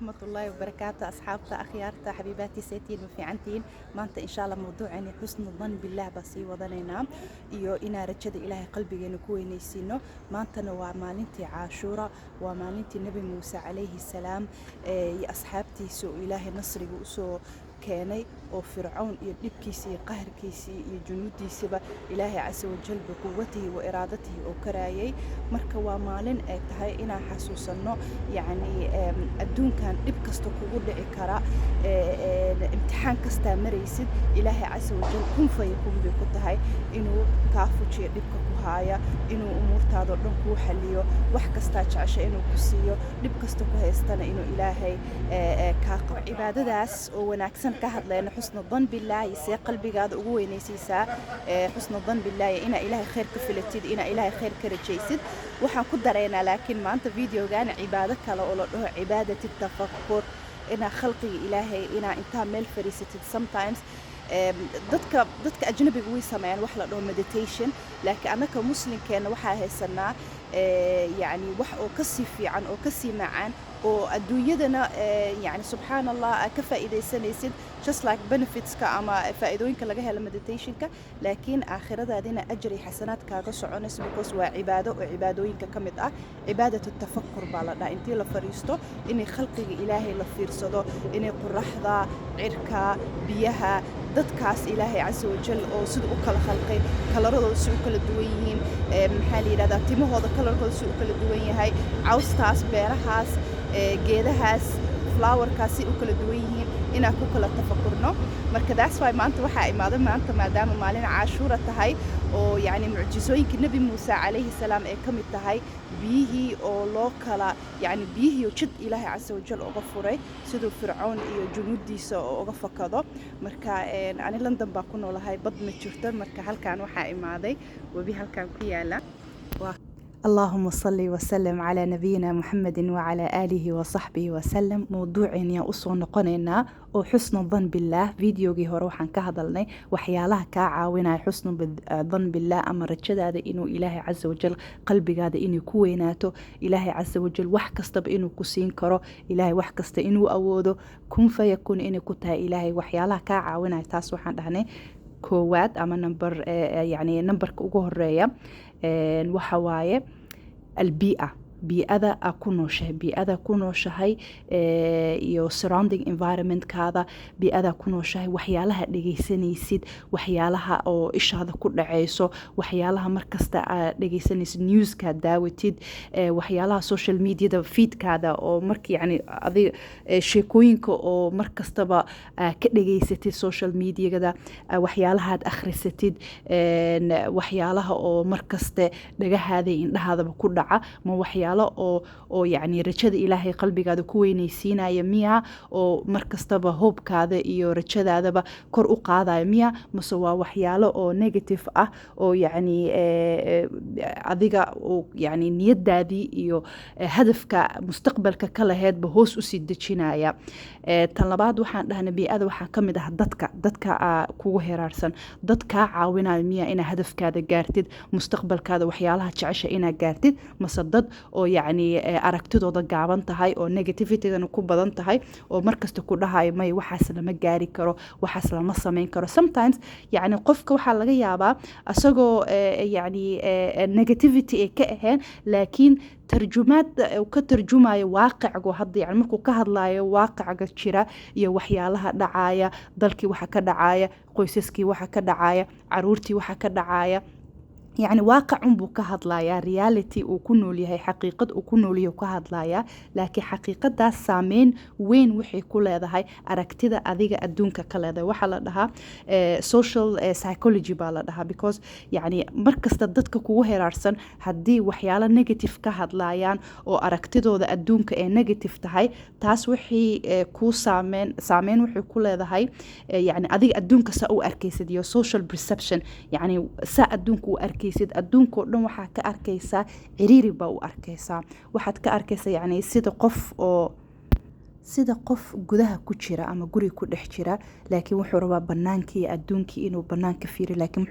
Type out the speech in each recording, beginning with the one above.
ورحمة الله وبركاته. أصحابتا أخيارتا حبيباتي سيتين وفيعنتين مانتا إن شاء الله موضوعني حسن الظن بالله بسي وضنينا إيو إنا رجد إلهي قلبي نكوي نيسينو مانتا نوا مالنتي عاشورة ومالنتي النبي موسى عليه السلام. يا أصحابتي سو إلهي نصري وسو كاني oo fircawn iyo dhibkiisa iyo qaharkiisa iyo junuudiisaba ilaahay casa wajal quwwatihi wa iraadatihi oo karaayay marka waa maalin ay tahay inaan xasuusano yani adduunkan dhib kasta kugu dhici kara imtixaan kasta maraysid ilaahay casa wajal kun fayakun bay ku tahay inuu kaa fujiyo dhibka ku haaya inuu umuurtaada dhan kuu xaliyo wax kasta jecesha inuu ku siiyo dhib kasta ku haystana inuu ilaahay kaa qabo cibaadadaas oo wanaagsan ka hadlayna حسن الظن بالله يسير قلبي قاعد أقوي نسيسا. حسن الظن بالله إنا إلهي خير كفلتيد إنا إلهي خير كرجيسد وحن قدرنا لكن ما أنت فيديو كان عبادة كلا ولا عبادة التفكر إنا خلقي إلهي إنا أنت مل فريستد sometimes dadka أجنبي قوي سمعان وحلا له meditation لكن أنا كمسلم كان وحا هسنا يعني وح أو كسي في عن أو كسي معان أو أدويدنا يعني سبحان الله كفائدة سنيسد just like benefits كأما فائدوين كلاجها المديتيشن لكن آخرة هذين أجري حسنات كاقص عنس بقص وعبادة وعبادوين كمد عبادة التفكر بالله أنتي لفريستو إني خلقي إلهي لفيرصدو إني قرحضة عركة بيها dadkaas ilaahay casa wajal oo sida u kala khalqay kalaradooda si u kala duwan yihiin maxaa la yiraahdaa timahooda kalarkooda si u kala duwan yahay cawstaas beerahaas geedahaas flowerkaas si u kala duwan yihiin inaan ku kala tafakurno marka that's why maanta waxaa imaaday maanta maadaama maalin caashuura tahay oo yani mucjisooyinka nabi Muuse calayhi salaam ay kamid tahay biyihii oo loo kala yani biyihii jid ilaahay casa wajal uga furay sidoo fircawn iyo junuudiisa oo uga fakado marka ani London baa ku noolahay bad ma jirto marka halkaan waxaa imaaday wabi halkaan ku yaala اللهم صل وسلم على نبينا محمد وعلى آله وصحبه وسلم موضوعين يا أصو نقنينا وحسن الظن بالله فيديوغي هروحان كهضلني وحيالها كعاونا حسن الظن بالله أما رجد هذا إنه إلهي عز وجل قلبي هذا إنه كويناته إلهي عز وجل وحكست بإنه كسين كرو إلهي وحكست إنه أوده كن فيكون إنه كتها إلهي وحيالها كعاونا تاسوحان دهني كواد أما نمبر يعني نمبر كوجه الرأي وحواية البيئة بيئة بيئة كونوشهاي يو surrounding environment كذا بيئة كونوشهاي وحيالها دقيسنيسيد وحيالها أو إيش هذا كل عيسو وحيالها مركز دقيسنيس نيوز كداوتيد وحيالها سوشيال ميديا ده فيد كذا أو مرك يعني هذه شيكوينك أو مركز تبع كدقيستيد سوشيال ميديا كذا وحيالها أخرستيد وحيالها أو مركز دقه هذا بكل دعاء ما وحيالها oo yani rajada ilaahay qalbigaada ku weynaysiinaya miya oo markastaba hoobkaada iyo rajadaadaba kor u qaadaya miya mase waa waxyaalo oo negative ah oo yani adiga oo yani niyadaadii iyo hadafka mustaqbalka ka lahaydba hoos u sii dejinaya tan labaad waxaan dhahnay bi'ada waxaa ka mid ah dadka kugu heraarsan dadka caawinaya miya inaad hadafkaada gaartid mustaqbalkaada waxyaalaha jecesha inaad gaartid mase dad oo yani aragtidooda gaaban tahay oo negativity-gana ku badan tahay oo markasta ku dhahayo may waxaas lama gaari karo waxaas lama samayn karo sometimes yani qofka waxaa laga yaabaa asagoo yani negativity ay ka ahayn laakiin ترجمات وكترجمة واقع وهذا يعني مركو كهذلايا واقع جرا يا وحيالها دعاية ضلكي وحكا دعاية قيسسكي وحكا دعاية عرورتي وحكا دعاية يعني واقع بو كهدلايا رياليتي وكنو ليها حقيقة وكنو ليه كهدلايا لكن حقيقة دا سامين وين وحي كل هذا هاي أركتدا أذيك أدونك كل هذا وحلا لها social psychology بالا لها because يعني مركز تدتك كوه رارسن هدي وحيالا نيجاتيف كهدلايان أو أركتدا ذا أدونك نيجاتيف تهاي تاس وحي كو سامين وحي كل هذا هاي يعني أذيك أدونك سأو أركيسد يو social perception يعني سا أدونك وأركيسد adduunko dhan waxaa ka arkaysaa ciriiri baa u arkaysaa waxaad ka arkaysaa yani sida qof oo sida qof gudaha ku jira ama guri ku dhex jira laakiin wuxuu rabaa bannaankii iyo adduunkii inuu bannaanka fiiriyo laakiin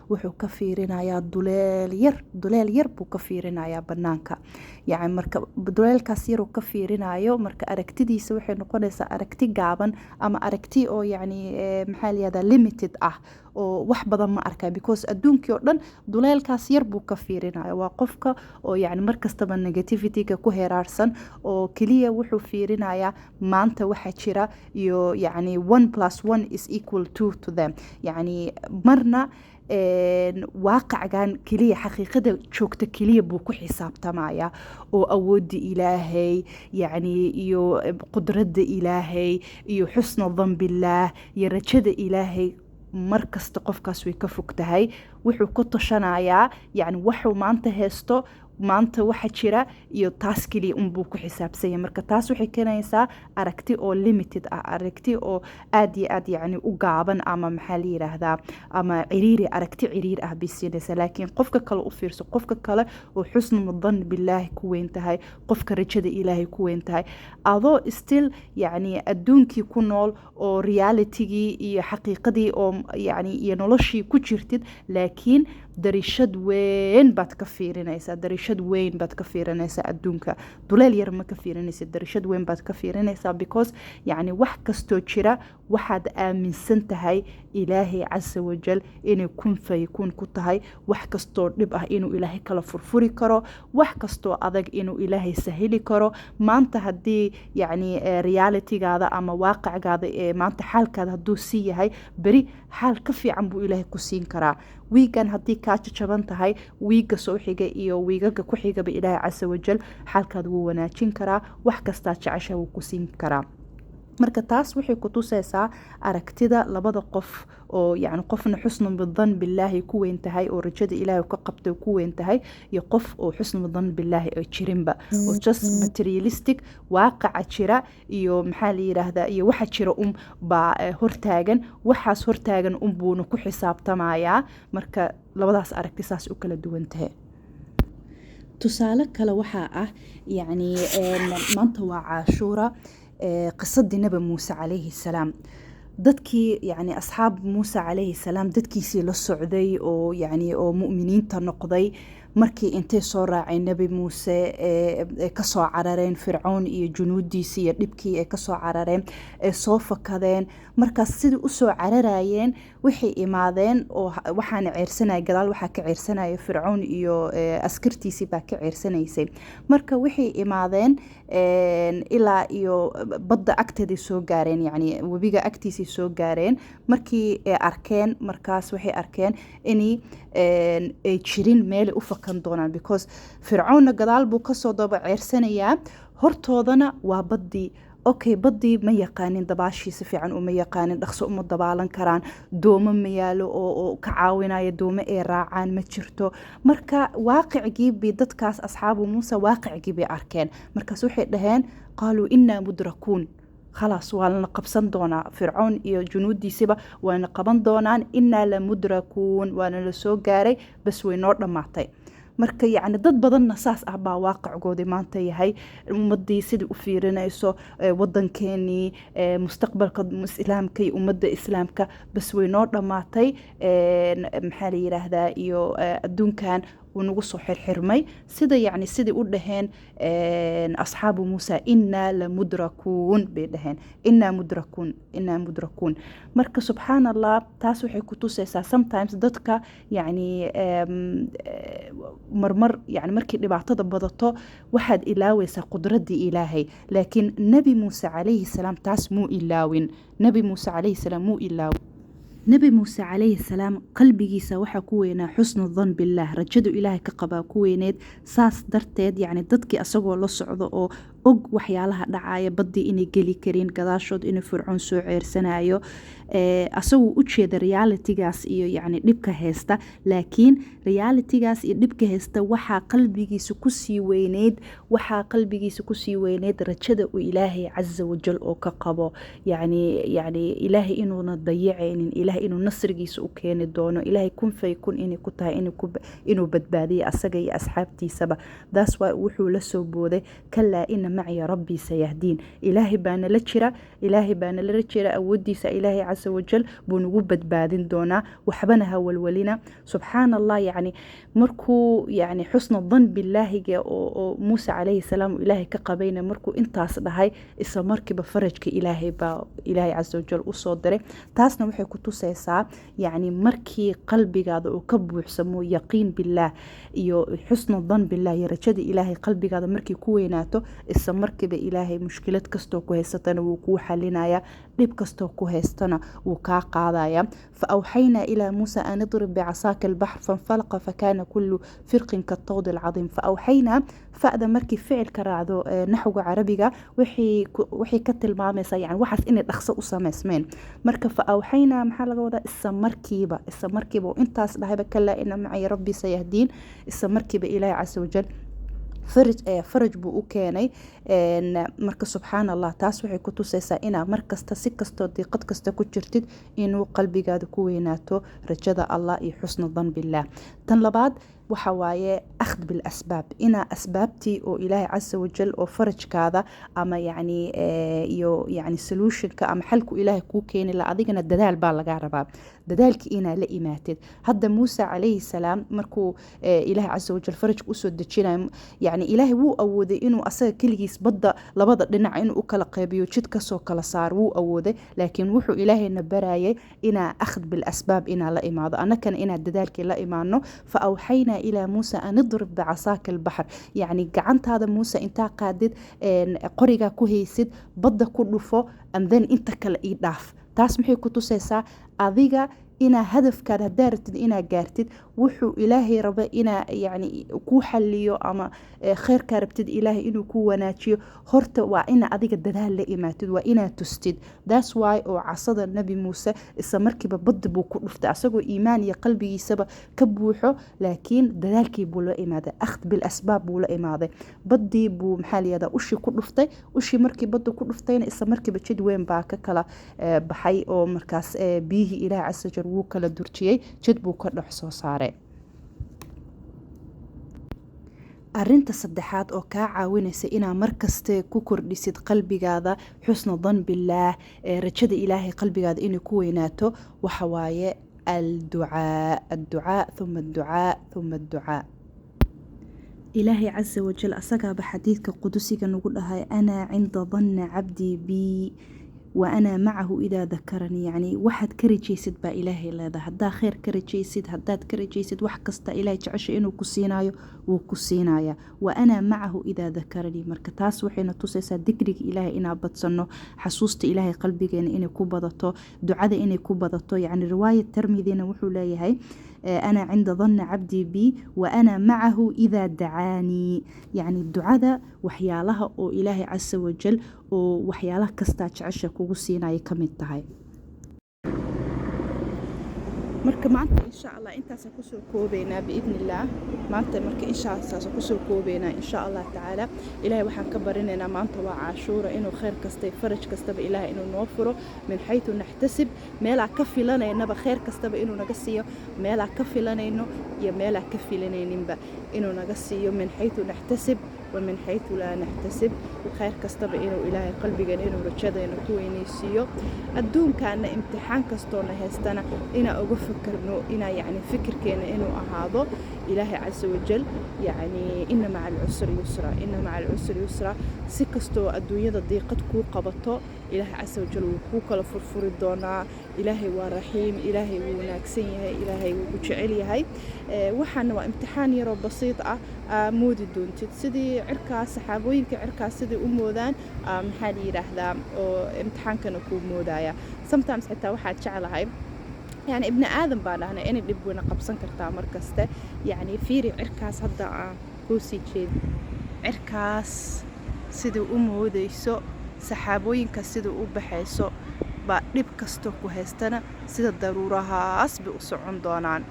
wuxuu ka fiirinayaa duleel yar buu ka fiirinayaa bannaanka yacni marka duleelkaas yaruu ka fiirinayo marka aragtidiisa waxay noqonaysaa aragti gaaban ama aragti oo yacni maxaa la yihahdaa limited ah oo wax badan ma arkaa because adduunkii oo dhan duleelkaas yar buu ka fiirinaya waa qofka oo yacni markastaba negativityga ku heraarsan oo keliya wuxuu fiirinayaa maanta waxa jira iyo yacni 1+1 to them yacni marna waaqacgan keliya xaqiiqada joogta keliya buu ku xisaabtamaya oo awoodda ilaahay yacni iyo qudradda ilaahay iyo xusna dhanbillaah iyo rajada ilaahay markasta qofkaas way ka fog tahay wuxuu ku tashanayaa yacni waxuu maanta haysto maanta waxa jira iyo taas keliya unbuu ku xisaabsanya marka taas waxay keenaysaa aragti oo limited ah aragti oo aad iyo aad yacni u gaaban ama maxaa la yidhaahdaa ama aragti ciriiri ah bay siinaysaa laakiin qofka kale u fiirso qofka kale oo xusnu dhan bilaahi ku weyn tahay qofka rajada ilaahay ku weyn tahay adoo still yacni adduunkii ku nool oo realitigii iyo xaqiiqadii oo yacni iyo noloshii ku jirtid laakiin darishad weyn baad ka fiirinaysaa adduunka duleel yar ma ka fiirinaysa darishad weyn baad ka fiirinaysaa because yacni wax kastoo jira waxaad aaminsan tahay ilaahay casa wajal inay kun fayakun ku tahay wax kastoo dhib ah inuu ilaahay kala furfuri karo wax kastoo adag inuu ilaahay sahili karo maanta haddii yacni realitygaada ama waaqicgaada ee maanta xaalkaada hadduu sii yahay beri xaal ka fiican buu ilaahay ku siin karaa wiigan haddii kaa jajaban tahay wiiga soo xiga iyo wiigaga ku xigaba ilaahay casa wajal xaalkaada wuu wanaajin karaa wax kastaa jecesha wuu ku siin karaa marka taas waxay ku tusaysaa aragtida labada qof oo yacni qofna xusnu dhan bilaahi ku weyn tahay oo rajada ilaahay ka qabtay ku weyn tahay iyo qof oo xusnu dhan bilaahi ay jirinba oo just materialistic waaqaca jira iyo maxaa la yiraahdaa iyo waxa jira baa hortaagan waxaas hortaagan buuna ku xisaabtamayaa marka labadaas aragti saas u kala duwan tahay tusaale kale waxaa ah yacni maanta waa caashuura qisadii nabi muuse calayhi salaam dadkii yacni asxaab muuse calayhi salaam dadkiisii la socday oo yacni oo mu'miniinta noqday markii intay soo raaceen nabi muuse ee ka soo carareen fircoon iyo junuudiisii iyo dhibkii ay ka soo carareen ee soo fakadeen markaas sidii u soo cararayeen waxay imaadeen oo waxaana ceersanaya gadaal waxaa ka ceersanaya fircoon iyo askartiisii baa ka ceersanaysay marka waxay imaadeen ilaa iyo badda agteeday soo gaareen yacni webiga agtiisay soo gaareen markii ay arkeen markaas waxay arkeen inay ay jirin meelay u fakan doonaan because fircoonna gadaal buu kasoo daba ceersanayaa hortoodana waa baddii okay baddii ma yaqaanin dabaashiisa fiican uma yaqaanin dhaqso uma dabaalan karaan doomo ma yaalo oo ka caawinaya doomo ay raacaan ma jirto marka waaqicgii bay dadkaas asxaabu muuse waaqicgii bay arkeen markaas waxay dhaheen qaaluu innaa mudrakuun khalaas waa lana qabsan doonaa fircoon iyo junuudiisiba waana qaban doonaan innaa la mudrakuun waana la soo gaaray bas way noo dhammaatay marka yacni dad badanna saas ah baa waaqicgoodii maanta yahay ummadii sidii u fiirinayso wadankeenii mustaqbalka islaamka iyo ummadda islaamka bas way noo dhammaatay maxaa la yiraahdaa iyo adduunkan ونugu soo xirxirmay sida yacni sidii u dhaheen asxaabu muusa innaa lamudrakuun bay dhaheen innaa mudrakuun marka subxaan allah taas waxay ku tusaysaa sometimes dadka yacni marmar yani markii dhibaatada badato waxaad ilaawaysaa qudraddii ilaahay laakiin nebi muuse calayhi salaam taas muu ilaawin nebi muuse calayhi salaam muu ilaawin nebi muuse calayhi salaam qalbigiisa waxaa ku weynaa xusnu dhan billaah rajadu ilaahay ka qabaa ku weyneed saas darteed yacni dadkii asagoo la socdo oo og waxyaalaha dhacaya baddii inay geli karin gadaashood inuu fircoon soo ceersanayo asagoo u jeeda realitygaas iyo yacni dhibka haysta, laakiin realitygaas iyo dhibka haysta waxaa qalbigiisa kusii weyneyd rajada uu ilaahay caza wajal oo ka qabo, yacni ilaahay inuuna dayacaynin, ilaahay inuu nasrigiisa u keeni doono, ilaahay kun fayakun inay ku tahay inuu badbaadiyo asaga iyo asxaabtiisaba. daas waa wuxuu la soo booday kalaa ina maciya rabbii sayahdiin, ilaahay baana la jira awoodiisa ilaahay caza wajal buu nagu badbaadin doonaa, waxbana ha walwalina. subxaan allah, yacni markuu yacni xusna dan bilaahiga oo muuse calayhi salaam ilaahay ka qabayna markuu intaas dhahay, isla markiiba farajka ilaahay baa ilaahay caza wajal usoo diray. taasna waxay ku tusaysaa yacni markii qalbigaada uu ka buuxsamo yaqiin bilaah iyo xusna dan bilaah iyo rajada ilaahay qalbigaada markii ku weynaato, isla markiiba ilaahay mushkilad kastoo ku haysatana wuu kuu xalinaya, dhib kastoo ku haystana wuu kaa qaadaya. fa awxaynaa ilaa muusa an idrib bicasaaka albaxr fanfalaqa fakaana kullu firqin katawdi alcadiim. fa awxaynaa fa'da markii ficilka raacdo naxwiga carabiga waxay ka tilmaamaysaa yani waxaas inay dhaqso u samaysmeen. marka fa awxaynaa maxaa laga wadaa isla markiiba oo intaas dhahayba kalaa ina macaya rabbii sayahdiin, isla markiiba ilaahay casa wajal faraj buu u keenay. marka subxaan allah, taas waxay ku tusaysaa inaa markasta si kastoo diiqad kasta ku jirtid inuu qalbigaada ku weynaato rajada allah iyo xusna dan bilaah. tan labaad waxa waaye akhd bilasbaab, inaa asbaabtii oo ilaahay casa wajal oo farajkaada ama iyo solutionka ama xalku ilaahay kuu keeni la, adigana dadaal baa lagaa rabaa, dadaalkii inaa la imaatid. hadda muuse calayhi salaam markuu ilaahay casa wajal farajka usoo dejinayo, yani ilaahay wuu awooday inuu asaga keligiis badda labada dhinac inuu u kala qeybiyo, jid kasoo kala saar wuu awooday, laakiin wuxuu ilaahayna barayay inaa akhd bilasbaab inaa la imaado, annakana inaa dadaalkii la imaano. fa awxaynaa ilaa muusa an idrib bicasaaka albaxr, yacni gacantaada muuse intaa qaadid qorigaa ku haysid badda ku dhufo and then inta kale ii dhaaf. taas maxay ku tusaysaa adiga inaa hadafkaada haddaa rabtid inaa gaartid, wuxuu ilaahay raba inaa yani kuu xaliyo ama kheyrkaa rabtid ilaahay inuu ku wanaajiyo, horta waa inaa adiga dadaal la imaatid, waa inaa tustid. daas waay oo casada nabi muuse isla markiiba badda buu ku dhuftay asagoo iimaan iyo qalbigiisaba ka buuxo, laakiin dadaalkii buu la imaaday, akhd bilasbaab buu la imaaday. baddii buu maxaa layihahdaa ushii ku dhuftay, ushii markii badda ku dhuftayna isla markiiba jid weyn baa ka kala baxay oo markaas biyihii ilaah casa wajal wuu kala durjiyey, jid buu ka dhex soo saaray. arinta saddexaad oo kaa caawinaysa inaa markaste ku kordhisid qalbigaada xusna dan bilaah, rajada ilaahay qalbigaada inay ku weynaato, waxa waaye adducaa thuma adducaa thuma adducaa. ilaahay casa wajal asagaaba xadiidka qudusiga nagu dhahay anaa cinda danna cabdii bii wa anaa macahu idaa dakaranii, yani waxaad ka rajaysid baa ilaahay leedahay. haddaa kheyr ka rajaysid, haddaad ka rajaysid wax kasta ilaahay jecesha inuu ku siinaayo wuu ku siinaya. wa anaa macahu idaa dakaranii, marka taas waxayna tusaysaa dikriga ilaahay inaa badsano, xasuusta ilaahay qalbigeena inay ku badato, ducada inay ku badato. yani riwaayad tirmidina wuxuu leeyahay أنا عند ظن عبدي بي وأنا معه إذا دعاني، يعني الدعاء وحيالها أو إلهي عز وجل وحيالها كستاج عشق وقصينا يكمل تهاي. marka maanta insha Allah intaas ku soo koobeena biidnillah, maanta marka insha Allah ku soo koobeena insha Allah taala. ilaahay waxaan ka barinaynaa maanta waa caashuura inuu khayr kasta faraj kastaba ilaahay inuu noo furo min haythu nahtasib, meela ka filanaynaba khayr kastaba inuu naga siiyo, meela ka filanayno iyo meela ka filanayninba inuu naga siiyo min haythu nahtasib ومن حيث لا نحتسب. خير كستب إنه إلهي قلبي إنه رجدا إنه كوينيسيو الدون كان امتحان كستونا هستنا إنا أفكر إنه إنا يعني فكر كان إنه أهذا إلهي عز وجل يعني إن مع العسر يسرا، إن مع العسر يسرا. سكستو الدنيا ضيقت كو قبطو إلهي عز وجل وكو كلا فرفور الدونا. إلهي ورحيم، إلهي وناكسيه، إلهي وجعليه. وحنا وامتحان يرى بسيط مود الدون تسدي عركة سحابوين كعركة سدي أمودان محالي رحلة أو امتحان كانوا كومودايا. sometimes حتى واحد شعل هاي يعني ابن آدم بانا هنا إني بيبونا قبصن كرتا مركزته يعني فيري عركاس هدا كوسي جيد عركاس سدي أموديسو سحابوين كسدي أبحيسو baa dhib kastoo ku haystana sida daruurahaas bay u socon doonaan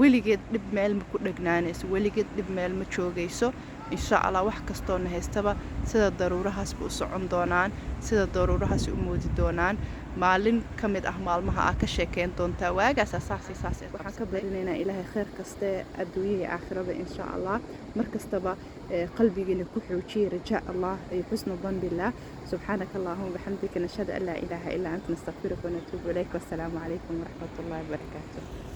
weligeed dhib meel ma ku dhegnaanayso weligeed dhib meel ma joogayso insha allah wax kastoona haystaba sida daruurahaas bay u socon doonaan sida daruurahaas u moodi doonaan maalin ka mid ah maalmaha aa ka sheekeyn doontaa waagaas waxaan ka barinaynaa ilaahay khayr kaste adduunya iyo aakhirada insha allah mar kastaba qalbigeena ku xoojiyay rajaa allah iyo xusna dhan billah subxaanaka allahuma bixamdika nashhadu an laa ilaaha illaa anta nastaghfiruka wa natuubu ilayk wassalaamu calaykum waraxmatullahi wabarakaatuh